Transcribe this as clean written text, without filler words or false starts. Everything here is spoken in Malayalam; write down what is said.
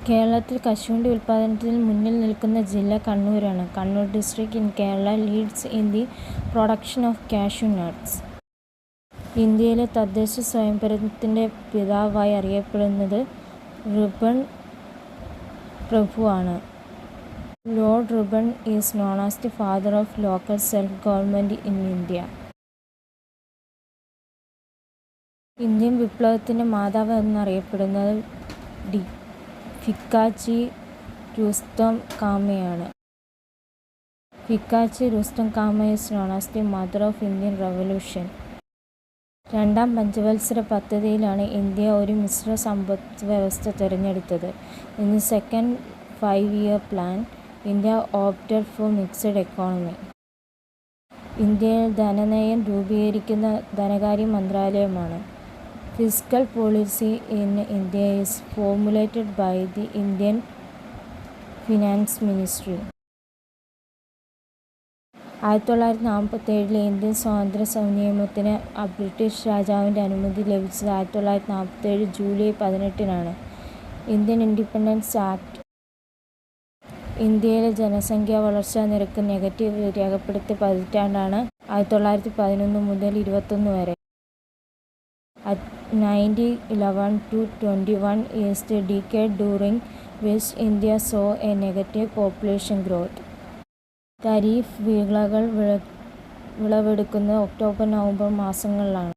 കേരളത്തിൽ കശുവണ്ടി ഉൽപ്പാദനത്തിൽ മുന്നിൽ നിൽക്കുന്ന ജില്ല കണ്ണൂരാണ്. Kannur district in Kerala leads in the production of cashew nuts. ഇന്ത്യയിലെ തദ്ദേശ സ്വയംഭരണത്തിൻ്റെ പിതാവായി അറിയപ്പെടുന്നത് റിപ്പൺ പ്രഭുവാണ്. Lord Ripon is known as the father of local self government in India. Indian വിപ്ലവത്തിൻ്റെ മാതാവ് എന്നറിയപ്പെടുന്നത് ഭിക്കാജി രുസ്തം കാമയാണ്. Bhikaji Rustam Cama is known as the mother of Indian revolution. രണ്ടാം പഞ്ചവത്സര പദ്ധതിയിലാണ് ഇന്ത്യ ഒരു മിശ്ര സമ്പദ് വ്യവസ്ഥ തിരഞ്ഞെടുത്തത്. In the second 5-year plan, India opted four mixed economy. ഇന്ത്യയിൽ ധനനയം രൂപീകരിക്കുന്ന ധനകാര്യ മന്ത്രാലയമാണ്. Fiscal policy in India is formulated by the Indian finance ministry. 1947 Indian സ്വാതന്ത്ര്യ നിയമത്തിന് ബ്രിട്ടീഷ് രാജാവിൻ്റെ അനുമതി ലഭിച്ചത് 1947 ജൂലൈ 18-നാണ്. ഇന്ത്യൻ ഇൻഡിപെൻഡൻസ് ആക്ട് ഇന്ത്യയിലെ ജനസംഖ്യാ വളർച്ചാ നിരക്ക് നെഗറ്റീവ് രേഖപ്പെടുത്തിയ പതിറ്റാണ്ടാണ് 1911 മുതൽ 21 വരെ. 1911 to 21 is the decade during which India saw a negative population growth. Kharif വിളകൾ വിളവെടുക്കുന്നത് ഒക്ടോബർ നവംബർ മാസങ്ങളിലാണ്.